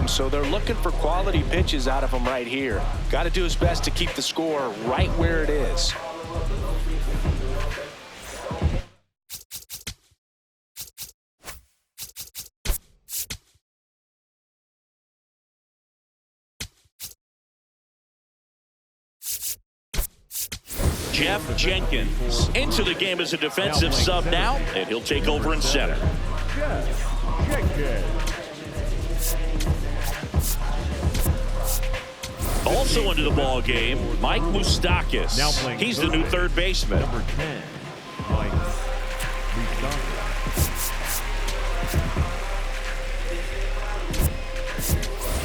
him, so they're looking for quality pitches out of him right here. Got to do his best to keep the score right where it is. Jeff Jenkins into the game as a defensive sub now, and he'll take over in center. Also into the ball game, Mike Moustakas. He's the new third baseman. Number 10, Mike Moustakas.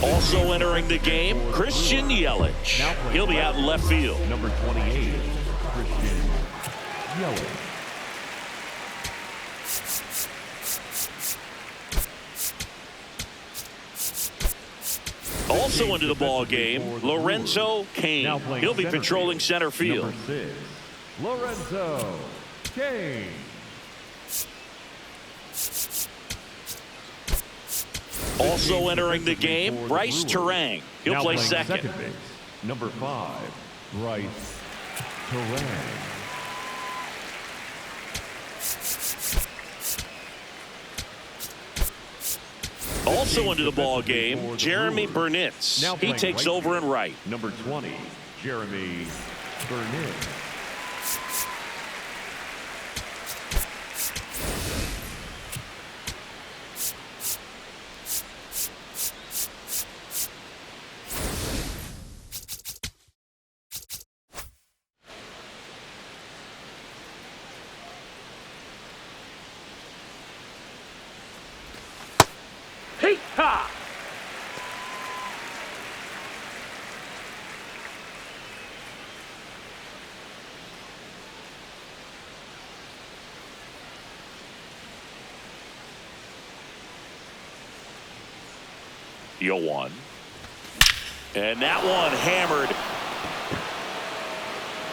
Also entering the game, Christian Yelich. He'll be out in left field. Number 28, Christian Yelich. Also into the ball game, Lorenzo Cain. He'll be patrolling center field. Number 6, Lorenzo Cain. Also entering the game, Bryce Terang. He'll play second. Base, number 5, Bryce Terang. Also into the ball game, Jeremy Burnitz. He takes over in right. Number 20, Jeremy Burnitz. One. And that one hammered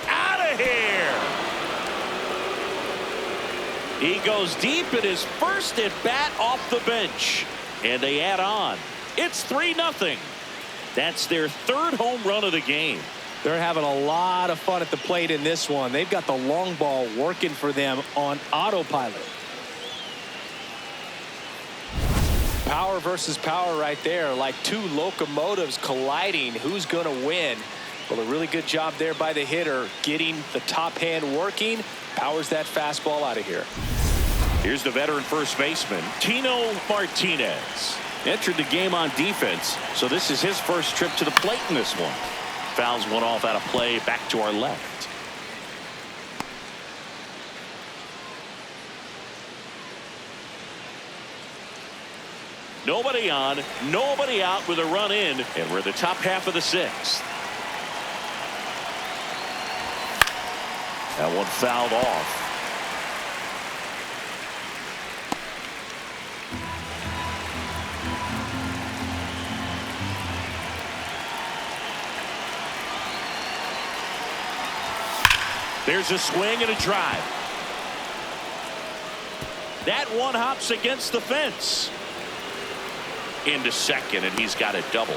out of here. He goes deep in his first at bat off the bench, and they add on. It's 3-0. That's their third home run of the game. They're having a lot of fun at the plate in this one. They've got the long ball working for them on autopilot. Power versus power right there, like two locomotives colliding. Who's going to win? Well, a really good job there by the hitter, getting the top hand working. Powers that fastball out of here. Here's the veteran first baseman, Tino Martinez. Entered the game on defense, so this is his first trip to the plate in this one. Fouls one off out of play, back to our left. Nobody on, nobody out with a run in, and we're the top half of the sixth. That one fouled off. There's a swing and a drive. That one hops against the fence. Into second, and he's got a double.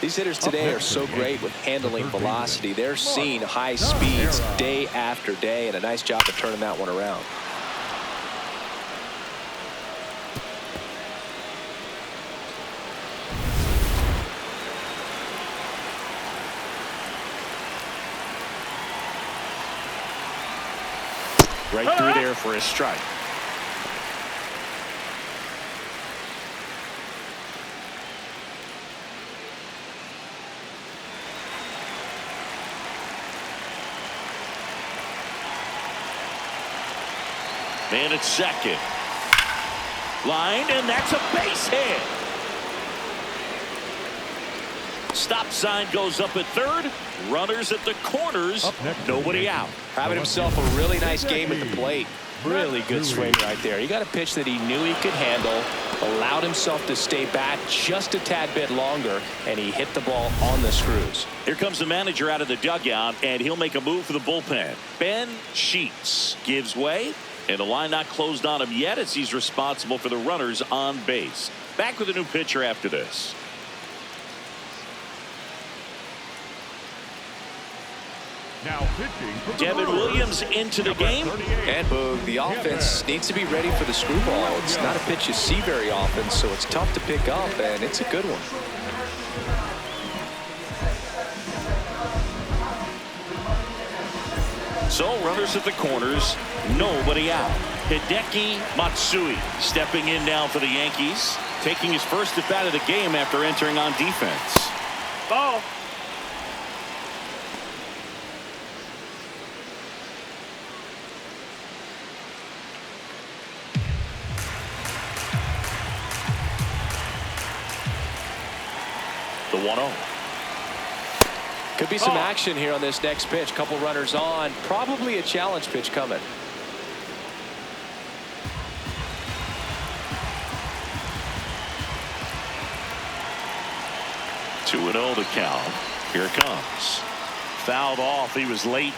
These hitters today are so great with handling velocity. They're seeing high speeds day after day, and a nice job of turning that one around. Right through there for a strike. Man at second. Line, and that's a base hit. Stop sign goes up at third. Runners at the corners. Nobody out. Having himself a really nice game at the plate. Really good swing right there. He got a pitch that he knew he could handle, allowed himself to stay back just a tad bit longer, and he hit the ball on the screws. Here comes the manager out of the dugout, and he'll make a move for the bullpen. Ben Sheets gives way, and the line not closed on him yet as he's responsible for the runners on base. Back with a new pitcher after this. Now pitching for the Devin Brewers, Williams into the game. And Boog, the offense needs to be ready for the screwball. It's not a pitch you see very often, so it's tough to pick up, and it's a good one. So runners at the corners, nobody out. Hideki Matsui stepping in now for the Yankees, taking his first at bat of the game after entering on defense. Ball. The 1-0. Could be some action here on this next pitch. Couple runners on. Probably a challenge pitch coming. Two 2-0 the count. Here it comes. Fouled off. He was late.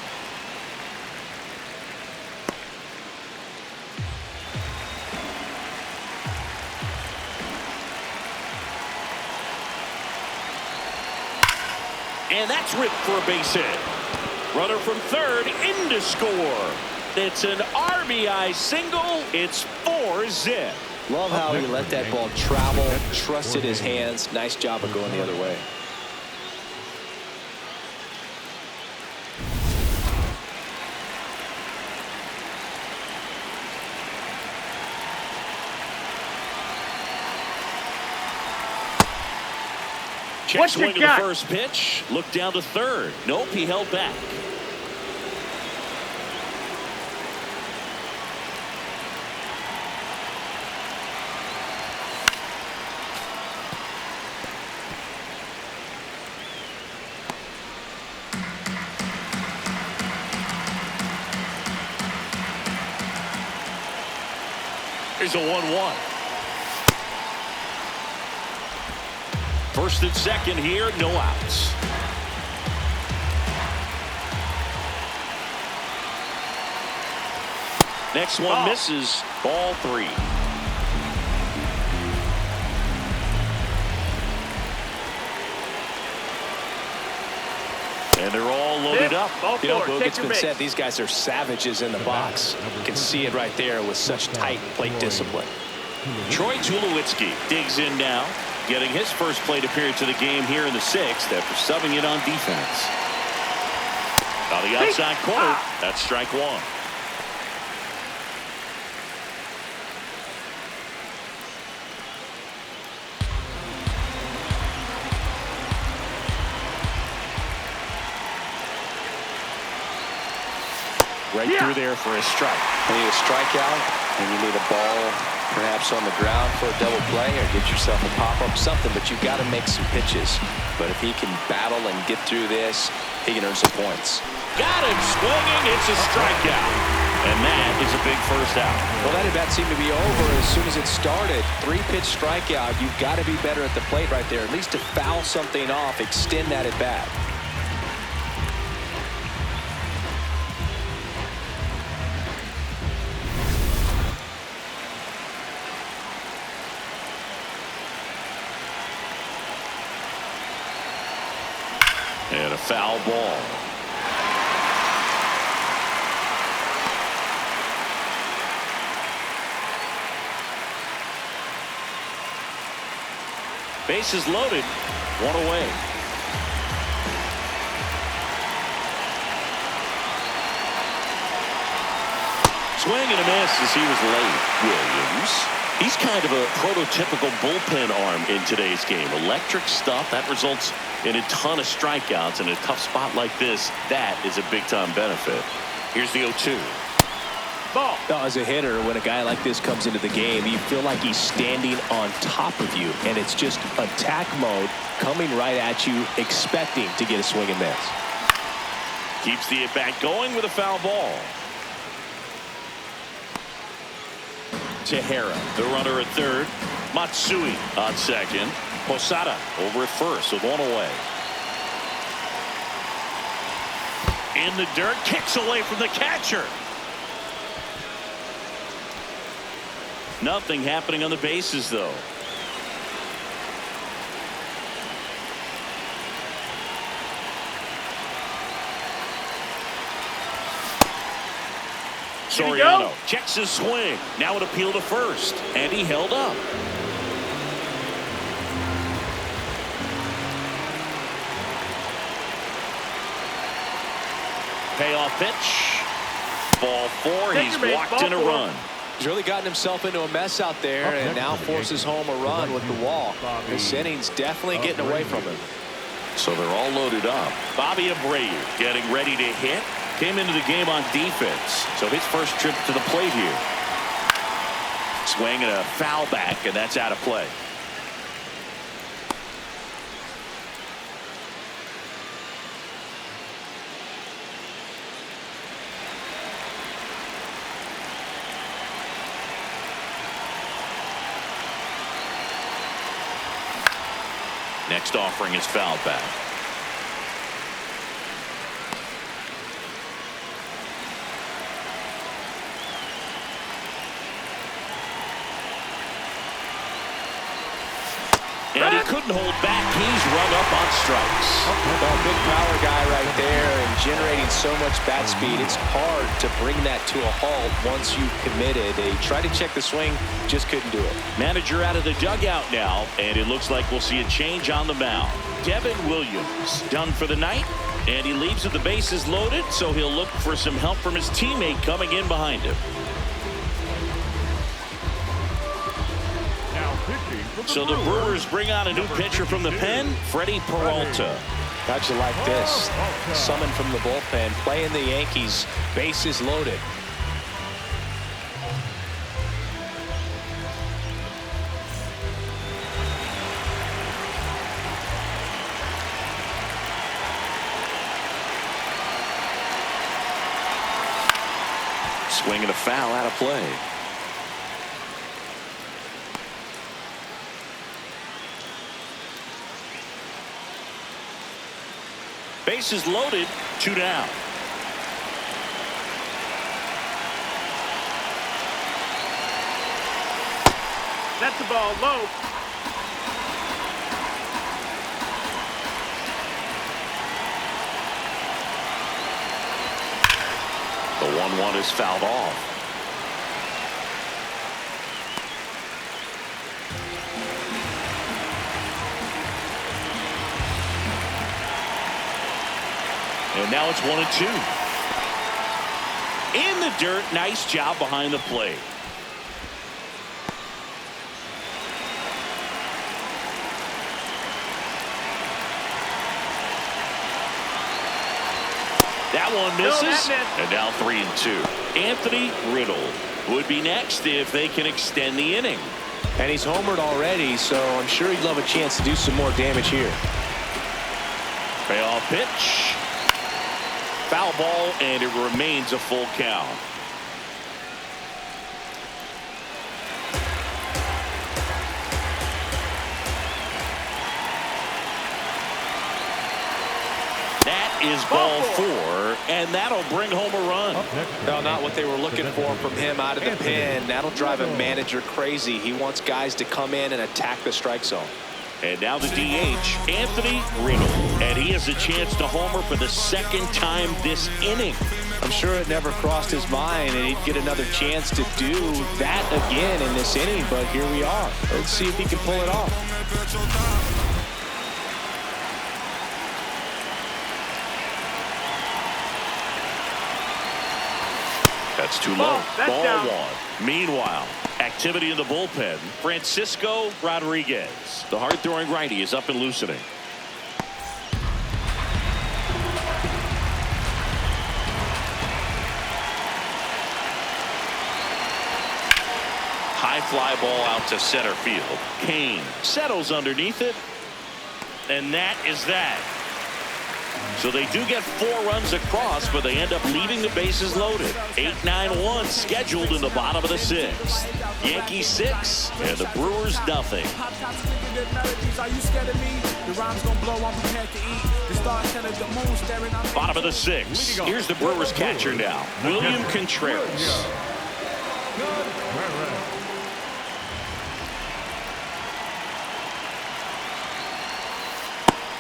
And that's ripped for a base hit. Runner from third in to score. It's an RBI single. It's 4-zip. Love how he let that ball travel, trusted his hands. Nice job of going the other way. Check swing to the first pitch. Look down to third. Nope, he held back. Here's a 1-1. First and second here, no outs. Next one misses. Ball 3. And they're all loaded up. You know, Boog, it's been said these guys are savages in the box. You can see it right there with such tight plate discipline. Troy Tulowitzki digs in now, getting his first plate appearance of the game here in the 6th after subbing it on defense. On the outside corner, that's strike 1. Right through there for a strike. You need a strikeout, and you need a ball perhaps on the ground for a double play, or get yourself a pop-up, something, but you've got to make some pitches. But if he can battle and get through this, he can earn some points. Got him swinging. It's a strikeout. And that is a big first out. Well, that at-bat seemed to be over as soon as it started. 3-pitch strikeout. You've got to be better at the plate right there, at least to foul something off, extend that at-bat. And a foul ball. Bases loaded. 1 away. Swing and a miss as he was late. Williams. He's kind of a prototypical bullpen arm in today's game. Electric stuff that results in a ton of strikeouts in a tough spot like this. That is a big-time benefit. Here's the 0-2. Ball. As a hitter, when a guy like this comes into the game, you feel like he's standing on top of you, and it's just attack mode coming right at you, expecting to get a swing and miss. Keeps the at-bat going with a foul ball. Tejera, the runner at third. Matsui on second. Posada over at first with 1 away. In the dirt, kicks away from the catcher. Nothing happening on the bases, though. Soriano checks his swing. Now an appeal to first, and he held up. Payoff pitch. Ball 4. He's walked in a run. He's really gotten himself into a mess out there and now forces home a run with the wall. This inning's definitely getting away from him. So they're all loaded up. Bobby Abreu getting ready to hit. Came into the game on defense. So his first trip to the plate here. Swing and a foul back, and that's out of play. Next offering is fouled back. And he couldn't hold back. He's run up on strikes. Well, big power guy right there and generating so much bat speed. It's hard to bring that to a halt once you've committed. They tried to check the swing, just couldn't do it. Manager out of the dugout now, and it looks like we'll see a change on the mound. Devin Williams done for the night, and he leaves with the bases loaded, so he'll look for some help from his teammate coming in behind him. So the Brewers bring on a new pitcher from the pen, Freddie Peralta. How'd you like this? Summoned from the bullpen, playing the Yankees, bases loaded. Swing and a foul out of play. Bases loaded, 2 down. That's the ball low. The 1-1 is fouled off. And now it's 1-2. In the dirt. Nice job behind the plate. That one misses. And now 3-2. Anthony Riddle would be next if they can extend the inning. And he's homered already, so I'm sure he'd love a chance to do some more damage here. Payoff pitch. Foul ball, and it remains a full count. That is ball 4, and that'll bring home a run. No, not what they were looking for from him out of the pen. That'll drive a manager crazy. He wants guys to come in and attack the strike zone. And now the DH, Anthony Riddle. And he has a chance to homer for the second time this inning. I'm sure it never crossed his mind and he'd get another chance to do that again in this inning, but here we are. Let's see if he can pull it off. That's too low. Ball 1. Meanwhile, activity in the bullpen. Francisco Rodriguez. The hard-throwing righty is up and loosening. High fly ball out to center field. Kane settles underneath it. And that is that. So they do get 4 runs across, but they end up leaving the bases loaded. 8-9-1 scheduled in the bottom of the 6th. Yankees 6 and the Brewers nothing. Bottom of the 6th. Here's the Brewers catcher now, William Contreras.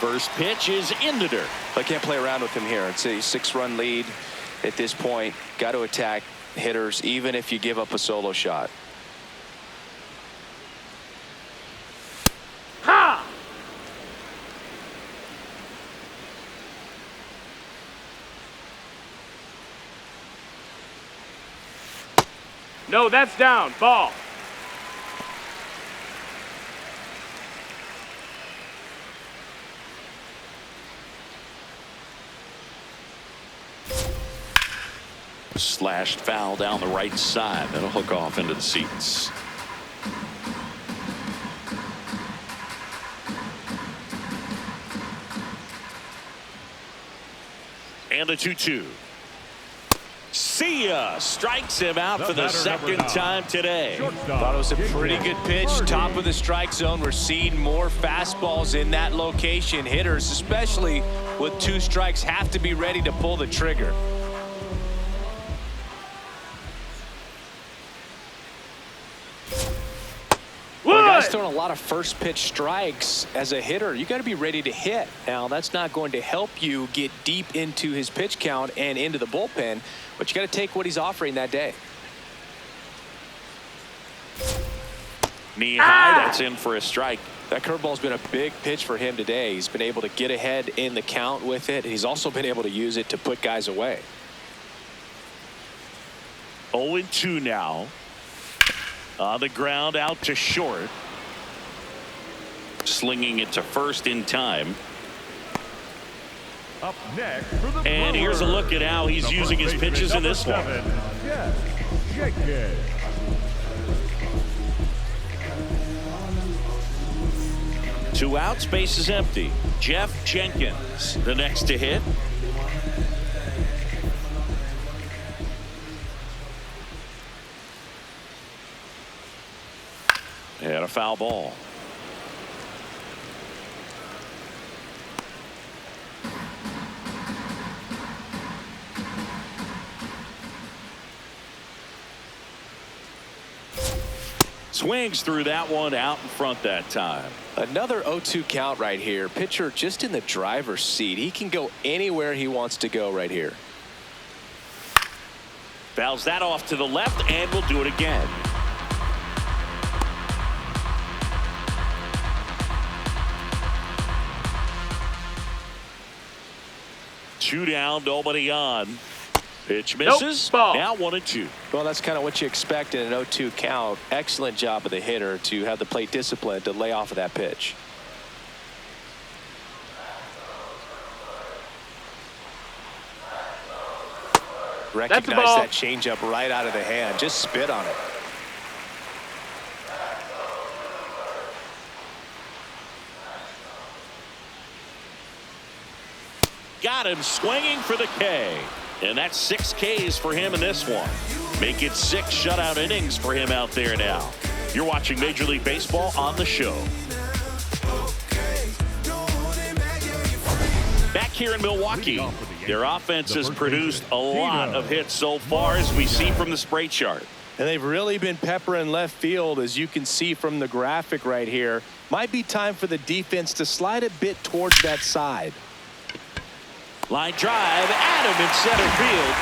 First pitch is in the dirt. I can't play around with him here. It's a 6-run lead at this point. Got to attack hitters, even if you give up a solo shot. Ha! No, that's down. Ball. Slashed foul down the right side. That'll hook off into the seats. And a 2-2. See ya. Strikes him out for the second time today. Thought it was a pretty good pitch. Top of the strike zone. We're seeing more fastballs in that location. Hitters, especially with 2 strikes, have to be ready to pull the trigger. Well, the guy's throwing a lot of first pitch strikes. As a hitter, you got to be ready to hit. Now, that's not going to help you get deep into his pitch count and into the bullpen, but you got to take what he's offering that day. Knee high, that's in for a strike. That curveball's been a big pitch for him today. He's been able to get ahead in the count with it. He's also been able to use it to put guys away. 0-2 now. On the ground, out to short. Slinging it to first in time. Up next for the And here's a look at how he's using his pitches in this one. Yes, Jenkins. 2 outs, base is empty. Jeff Jenkins, the next to hit. And a foul ball. Swings through that one out in front that time. Another 0-2 count right here. Pitcher just in the driver's seat. He can go anywhere he wants to go right here. Fouls that off to the left, and we'll do it again. Two down, nobody on. Pitch misses. Nope. Now 1-2. Well, that's kind of what you expect in an 0-2 count. Excellent job of the hitter to have the plate discipline to lay off of that pitch. Recognize that changeup right out of the hand. Just spit on it. Got him swinging for the K. And that's 6 Ks for him in this one. Make it 6 shutout innings for him out there now. You're watching Major League Baseball on the show. Back here in Milwaukee, their offense has produced a lot of hits so far, as we see from the spray chart. And they've really been peppering left field, as you can see from the graphic right here. Might be time for the defense to slide a bit towards that side. Line drive, Adam in center field.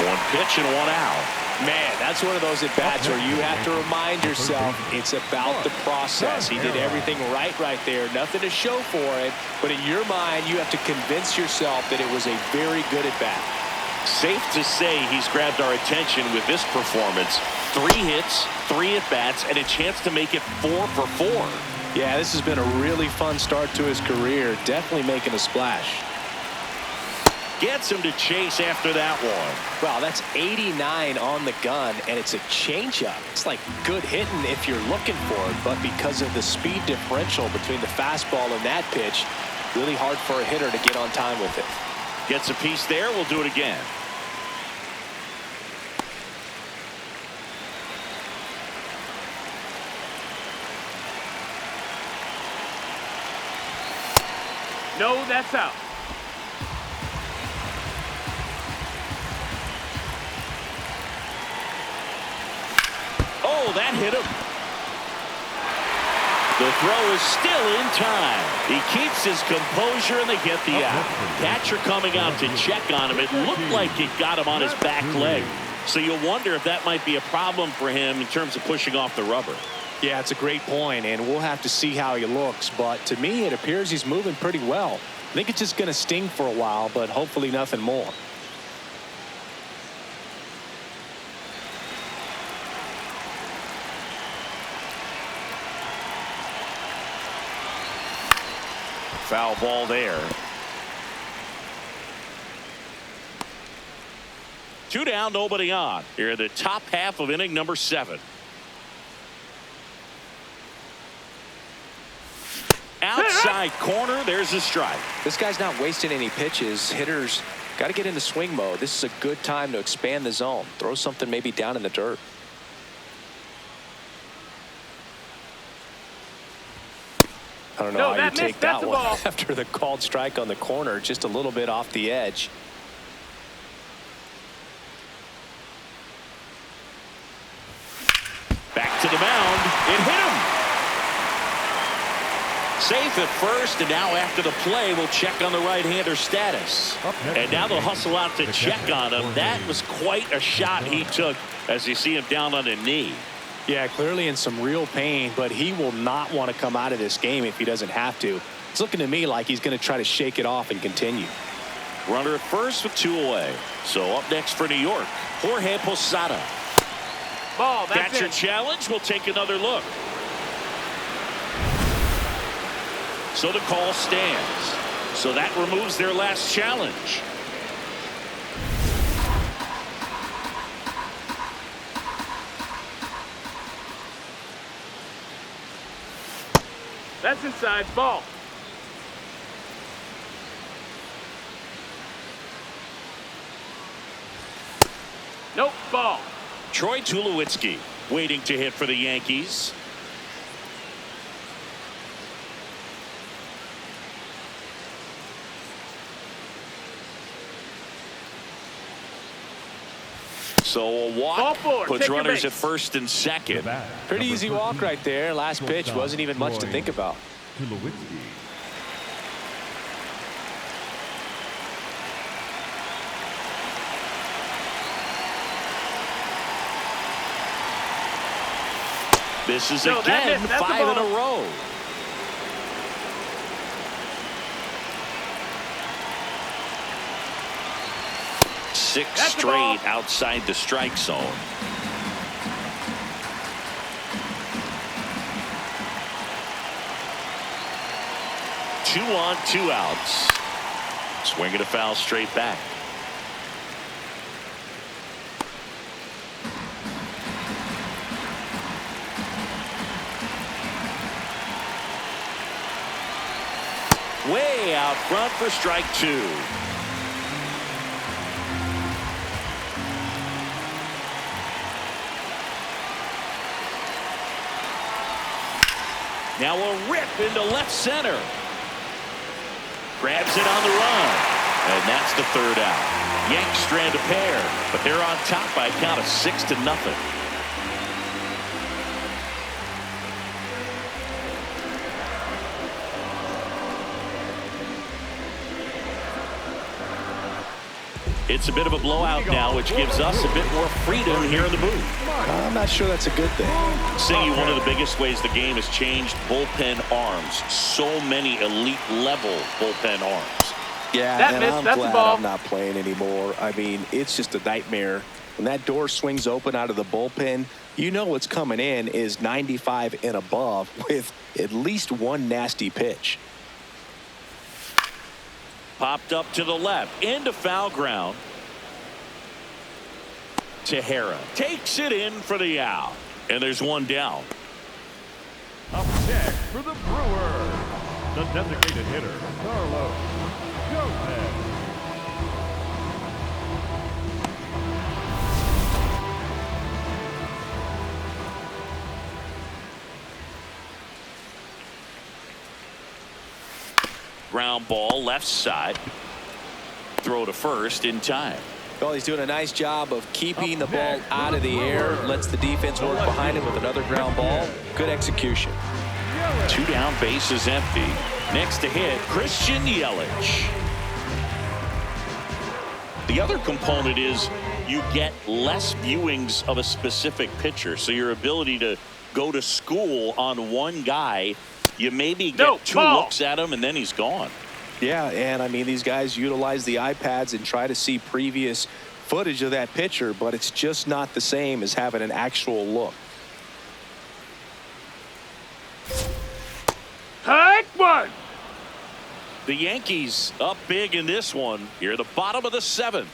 1 pitch and 1 out. Man, that's one of those at-bats where you have to remind yourself it's about the process. He did everything right there. Nothing to show for it. But in your mind, you have to convince yourself that it was a very good at-bat. Safe to say he's grabbed our attention with this performance. 3 hits, 3 at-bats, and a chance to make it 4 for 4. Yeah, this has been a really fun start to his career. Definitely making a splash. Gets him to chase after that one. Wow, that's 89 on the gun, and it's a changeup. It's like good hitting if you're looking for it, but because of the speed differential between the fastball and that pitch, really hard for a hitter to get on time with it. Gets a piece there. We'll do it again. No, that's out. Oh, that hit him. The throw is still in time. He keeps his composure, and they get the out. Catcher coming out to check on him. It looked like it got him on his back leg. So you'll wonder if that might be a problem for him in terms of pushing off the rubber. Yeah, it's a great point, and we'll have to see how he looks. But to me, it appears he's moving pretty well. I think it's just going to sting for a while, but hopefully nothing more. Foul ball there. 2 down, nobody on. Here in the top half of inning number 7. Outside corner, there's a strike. This guy's not wasting any pitches. Hitters got to get into swing mode. This is a good time to expand the zone. Throw something maybe down in the dirt. I don't know how you take that one after the called strike on the corner, just a little bit off the edge. Back to the mound. It hit him. Safe at first, and now after the play, we'll check on the right-hander status. And now they'll hustle out to check on him. That was quite a shot he took as you see him down on a knee. Yeah, clearly in some real pain, but he will not want to come out of this game if he doesn't have to. It's looking to me like he's going to try to shake it off and continue. Runner at first with 2 away. So up next for New York, Jorge Posada. Ball, that's your challenge. We'll take another look. So the call stands. So that removes their last challenge. That's inside. Ball. Nope. Ball. Troy Tulowitzki waiting to hit for the Yankees. So a walk puts runners at first and second. Pretty easy walk right there. Last pitch wasn't even much to think about. This is again 5 in a row. Six straight outside the strike zone. Two on, 2 outs. Swing and a foul straight back. Way out front for strike 2. Now a rip into left center. Grabs it on the run. And that's the 3rd out. Yanks strand a pair, but they're on top by a count of 6-0. It's a bit of a blowout now, which gives us a bit more freedom here in the booth. I'm not sure that's a good thing. Siggy, one of the biggest ways the game has changed, bullpen arms. So many elite level bullpen arms. Yeah, and I'm glad I'm not playing anymore. I mean, it's just a nightmare. When that door swings open out of the bullpen, you know what's coming in is 95 and above with at least one nasty pitch. Popped up to the left, into foul ground. Tejera takes it in for the out. And there's one down. Up next for the Brewers, the designated hitter, Carlos Gomez. Ground ball left side. Throw to first in time. Well, he's doing a nice job of keeping the ball out of the air. Lets the defense work behind him with another ground ball. Good execution. 2 down, bases empty. Next to hit, Christian Yelich. The other component is you get less viewings of a specific pitcher. So your ability to go to school on one guy, you maybe get two looks at him and then he's gone. Yeah, and I mean, these guys utilize the iPads and try to see previous footage of that pitcher, but it's just not the same as having an actual look. Hike one. The Yankees up big in this one. Here at the bottom of the 7th.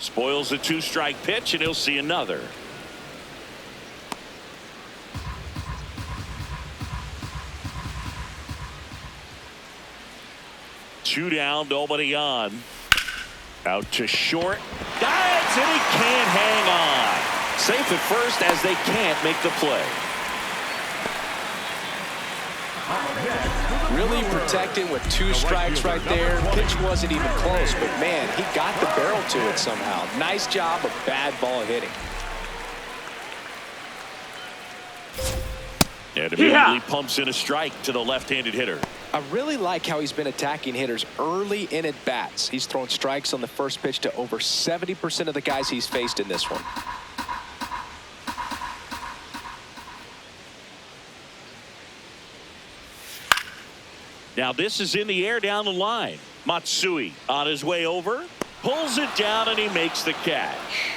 Spoils the 2-strike pitch, and he'll see another. Two down, nobody on. Out to short. Dives, and he can't hang on. Safe at first as they can't make the play. Really protecting with 2 strikes right there. Pitch wasn't even close, but man, he got the barrel to it somehow. Nice job of bad ball hitting. And immediately pumps in a strike to the left-handed hitter. I really like how he's been attacking hitters early in at bats. He's thrown strikes on the first pitch to over 70% of the guys he's faced in this one. Now this is in the air down the line. Matsui on his way over, pulls it down, and he makes the catch.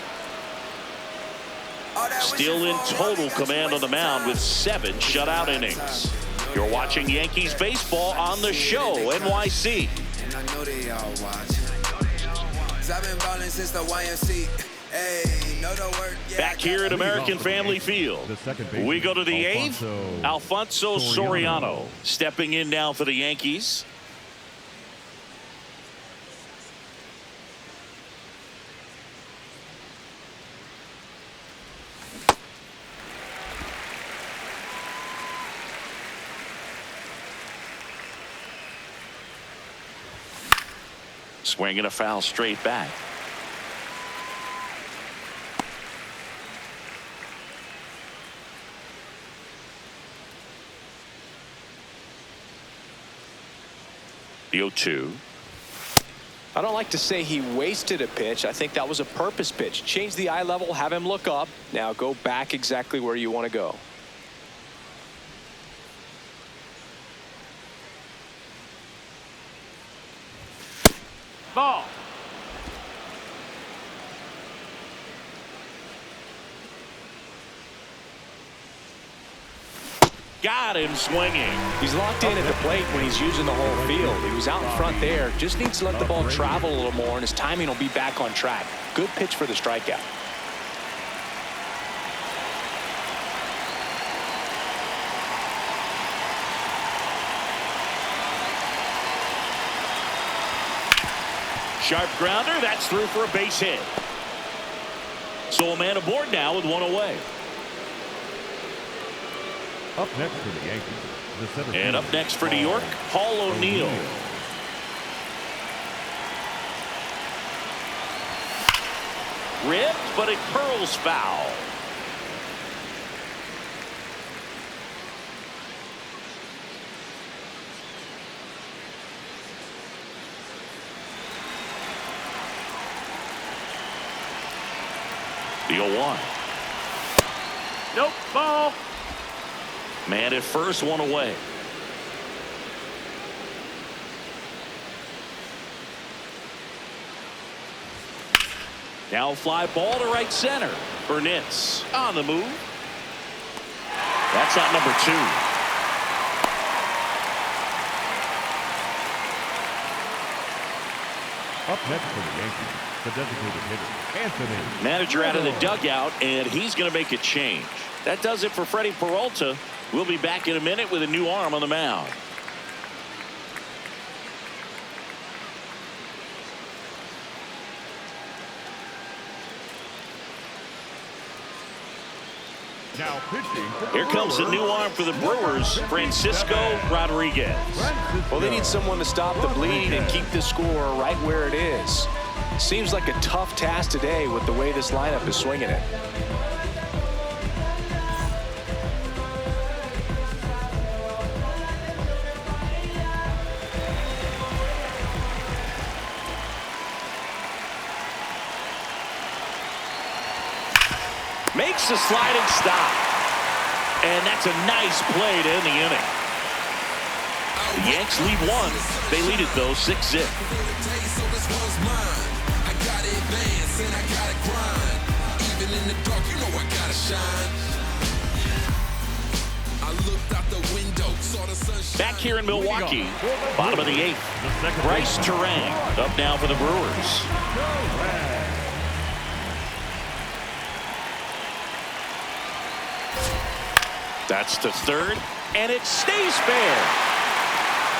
Still in total command on the mound with 7 shutout innings. You're watching Yankees baseball on the show, NYC. And I know they all watch. I've been balling since the YMC. Hey, know the word. Back here at American Family Field. We go to the 8th. Alfonso Soriano stepping in now for the Yankees. Swinging a foul straight back. The 0-2. I don't like to say he wasted a pitch. I think that was a purpose pitch. Change the eye level, have him look up. Now go back exactly where you want to go. Ball. Got him swinging. He's locked in at the plate when he's using the whole field. He was out in front there. Just needs to let the ball travel a little more, and his timing will be back on track. Good pitch for the strikeout. Sharp grounder. That's through for a base hit. So a man aboard now with 1 away. Up next for the Yankees, the center And fielder, up next for New York, Paul O'Neill. Ripped, but it curls foul. The 0-1. Nope. Ball. Man at first, 1 away. Now fly ball to right center. Burnitz on the move. That's out number 2. Up next for the Yankees, the designated hitter, Anthony. Manager out of the dugout, and he's going to make a change. That does it for Freddie Peralta. We'll be back in a minute with a new arm on the mound. Now pitching for the Here comes the new arm for the Brewers, Francisco Rodriguez. Well, they need someone to stop the bleeding and keep the score right where it is. Seems like a tough task today with the way this lineup is swinging it. Makes the sliding stop. And that's a nice play to end the inning. The Yanks lead one. They lead it, though, 6-0. Back here in Milwaukee, bottom of the 8th. Bryce Terang up now for the Brewers. That's to third, and it stays fair.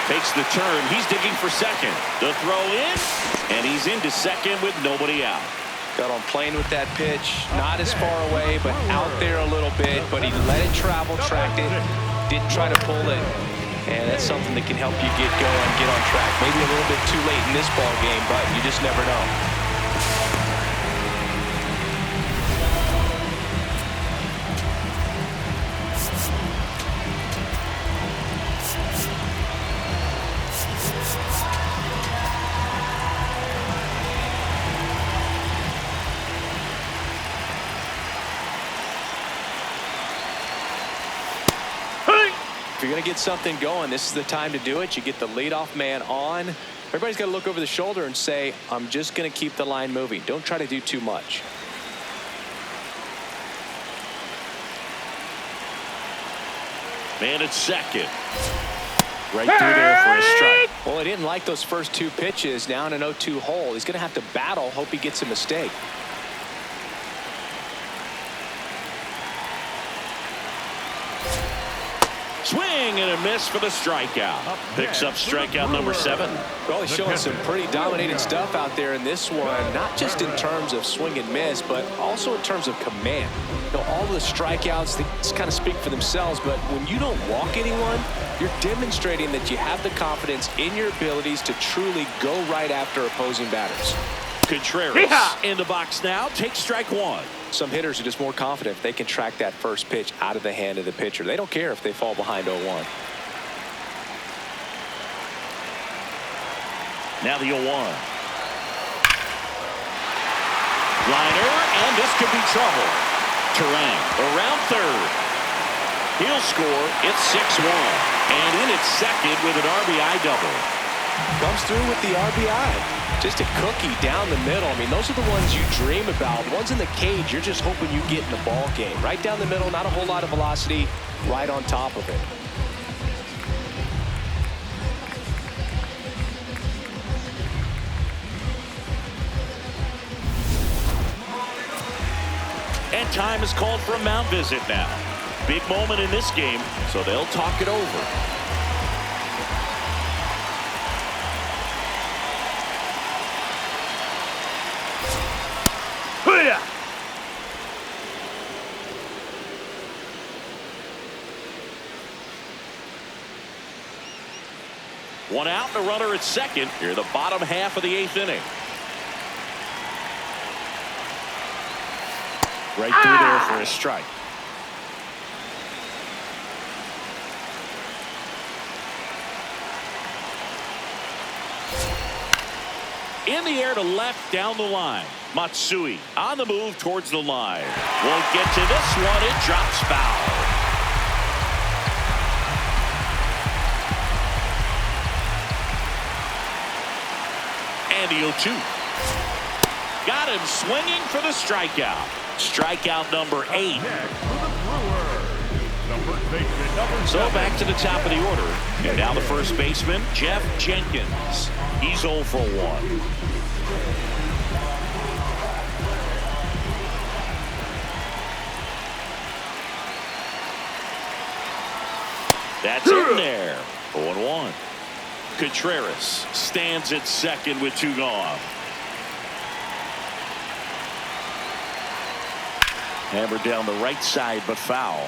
Takes the turn. He's digging for second. The throw in, and he's into second with nobody out. Got on plane with that pitch. Not as far away, but out there a little bit. But he let it travel, tracked it, didn't try to pull it. And that's something that can help you get going, get on track. Maybe a little bit too late in this ball game, but you just never know. If you're going to get something going, this is the time to do it. You get the leadoff man on. Everybody's got to look over the shoulder and say, I'm just going to keep the line moving. Don't try to do too much. Man at second. Right through there for a strike. Well, he didn't like those first two pitches. Now in an 0-2 hole. He's going to have to battle. Hope he gets a mistake. Swing and a miss for the strikeout. Picks up strikeout number 7. Well, he's showing some pretty dominating stuff out there in this one, not just in terms of swing and miss, but also in terms of command. You know, all the strikeouts, they just kind of speak for themselves, but when you don't walk anyone, you're demonstrating that you have the confidence in your abilities to truly go right after opposing batters. Contreras in the box now. Takes strike 1. Some hitters are just more confident if they can track that first pitch out of the hand of the pitcher. They don't care if they fall behind 0-1. Now the 0-1. Liner, and this could be trouble. Terang around third. He'll score. It's 6-1. And in at second with an RBI double. Comes through with the RBI. Just a cookie down the middle. I mean, those are the ones you dream about. The ones in the cage, you're just hoping you get in the ball game. Right down the middle, not a whole lot of velocity, right on top of it. And time is called for a mound visit now. Big moment in this game, so they'll talk it over. One out, and a runner at second. Here, the bottom half of the 8th inning. Right through there for a strike. In the air to left down the line. Matsui on the move towards the line. Won't get to this one. It drops foul. And the 0-2. Got him swinging for the strikeout. Strikeout number 8. So back to the top of the order. And now the first baseman, Jeff Jenkins. He's 0 for 1. That's in there. 0-1. Contreras stands at second with 2 gone. Hammered down the right side, but foul.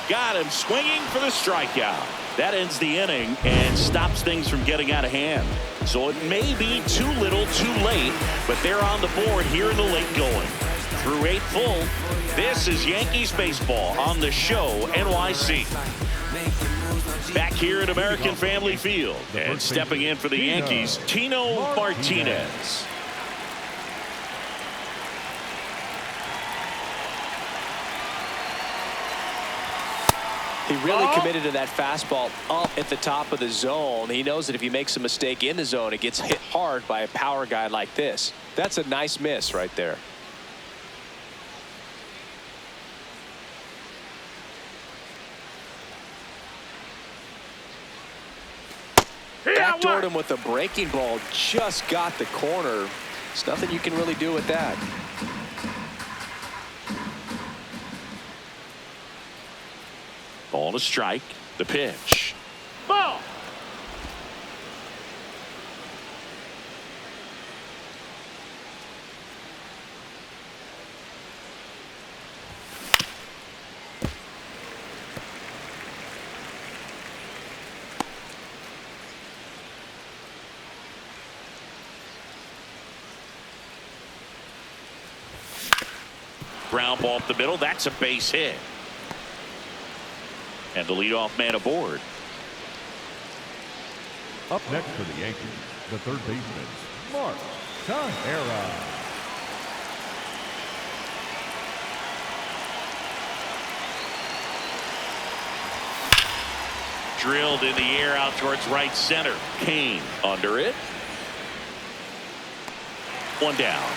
Got him swinging for the strikeout. That ends the inning and stops things from getting out of hand. So it may be too little too late, but they're on the board here in the late going. Through 8 full, this is Yankees baseball on the show NYC. Back here at American Family Field, and stepping in for the Yankees, Tino Martinez. He really committed to that fastball up at the top of the zone. He knows that if he makes a mistake in the zone, it gets hit hard by a power guy like this. That's a nice miss right there. Backdoored him with a breaking ball. Just got the corner. There's nothing you can really do with that. Ball to strike. The pitch. Ball. Ground ball up the middle. That's a base hit. And the leadoff man aboard. Up next for the Yankees, the third baseman, Mark Teixeira. Drilled in the air out towards right center. Kane under it. One down.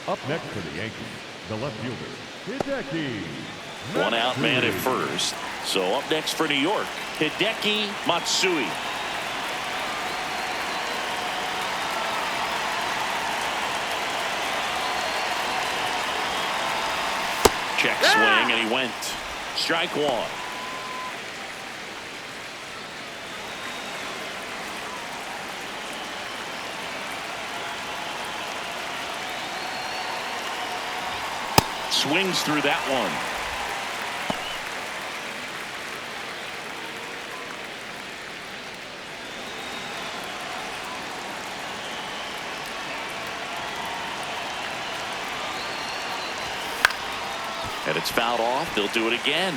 Up next for the Yankees, the left fielder, Hideki. One out man at first. So up next for New York, Hideki Matsui. Check swing, and he went. Strike one. Swings through that one. And it's fouled off. They'll do it again.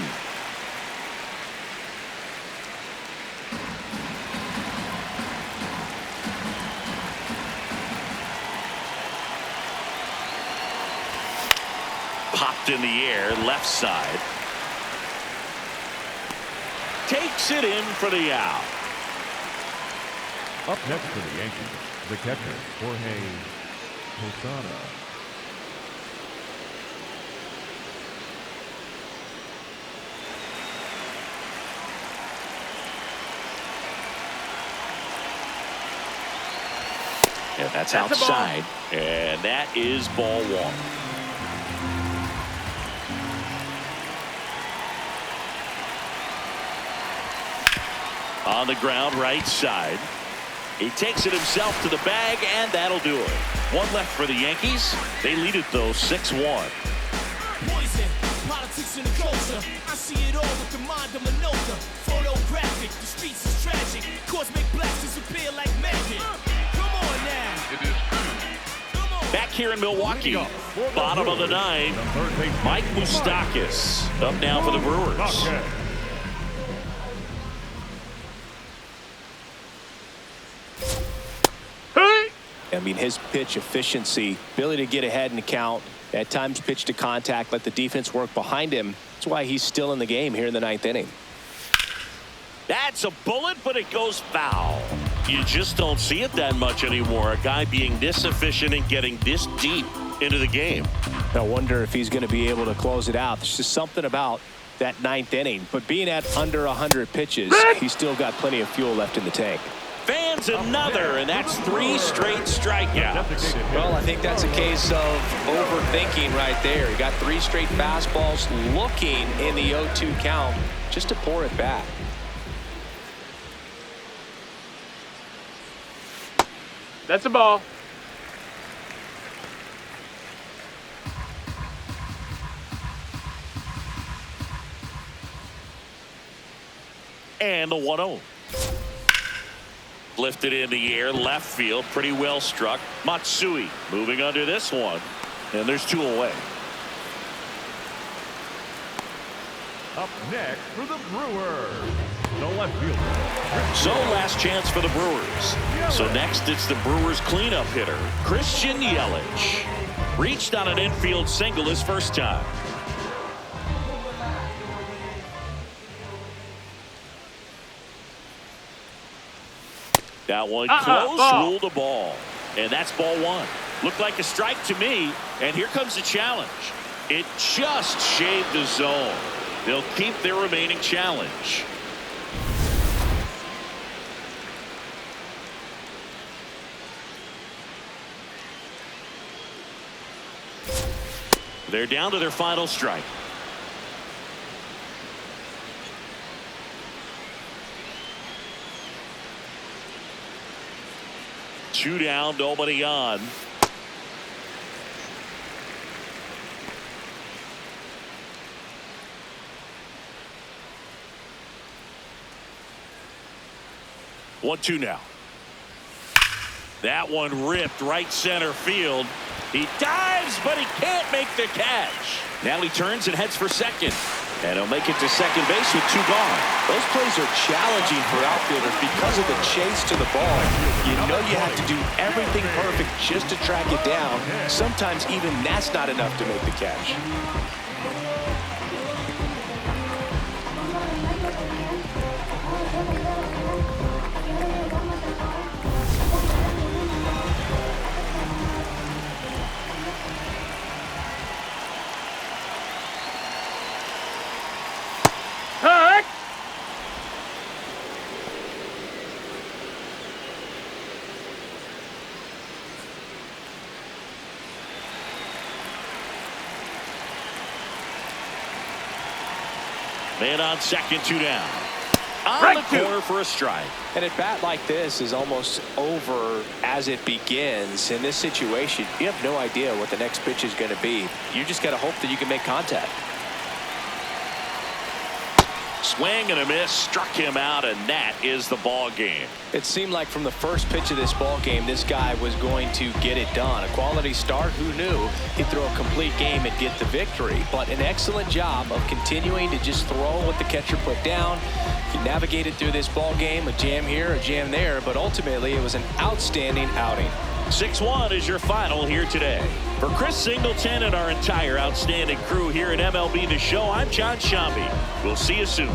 Popped in the air, left side. Takes it in for the out. Up next for the Yankees, the catcher, Jorge Posada. And that's outside. And that is ball one. On the ground, right side. He takes it himself to the bag, and that'll do it. One left for the Yankees. They lead it, though, 6-1. Poison, politics in the culture. I see it all with the mind of Minota. Photographic, the streets is tragic. Cosmic blacks disappear like magic. Come on now. Back here in Milwaukee, bottom of the ninth, Mike Moustakas up now for the Brewers. I mean, his pitch efficiency, ability to get ahead in the count, at times pitch to contact, let the defense work behind him. That's why he's still in the game here in the ninth inning. That's a bullet, but it goes foul. You just don't see it that much anymore. A guy being this efficient and getting this deep into the game. I wonder if he's going to be able to close it out. There's just something about that ninth inning. But being at under 100 pitches, he's still got plenty of fuel left in the tank. Fans lands another, and that's 3 straight strikeouts. Well, I think that's a case of overthinking right there. He got 3 straight fastballs looking in the 0-2 count just to pour it back. That's a ball. And the 1-0. Lifted in the air, left field, pretty well struck. Matsui moving under this one, and there's 2 away. Up next for the Brewers, the left fielder. So last chance for the Brewers. So next it's the Brewers cleanup hitter, Christian Yelich. Reached on an infield single his first time. That one close, ball. ruled a ball. And that's ball 1. Looked like a strike to me, and here comes the challenge. It just shaved the zone. They'll keep their remaining challenge. They're down to their final strike. Two down, nobody on. One, 2 now. That one ripped right center field. He dives, but he can't make the catch. Now he turns and heads for second. And he'll make it to second base with 2 gone. Those plays are challenging for outfielders because of the chase to the ball. You know you have to do everything perfect just to track it down. Sometimes even that's not enough to make the catch. Hut! Man on second, 2 down. On Strike the 2. corner for a strike. And at bat like this is almost over as it begins. In this situation, you have no idea what the next pitch is going to be. You just got to hope that you can make contact. Swing and a miss, struck him out, and that is the ball game. It seemed like from the first pitch of this ball game, this guy was going to get it done. A quality start. Who knew he'd throw a complete game and get the victory? But an excellent job of continuing to just throw what the catcher put down. He navigated through this ball game, a jam here, a jam there, but ultimately it was an outstanding outing. 6-1 is your final here today. For Chris Singleton and our entire outstanding crew here at MLB The Show, I'm John Shambi. We'll see you soon.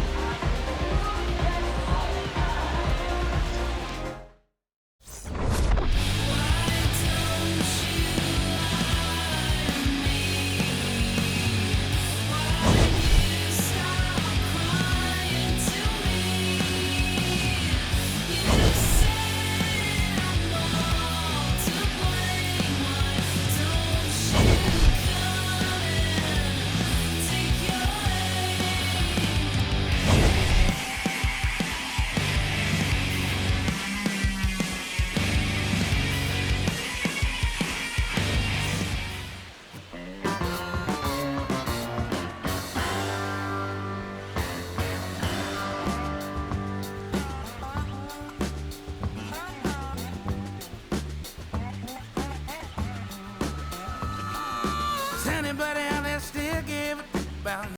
Anybody out there still give a about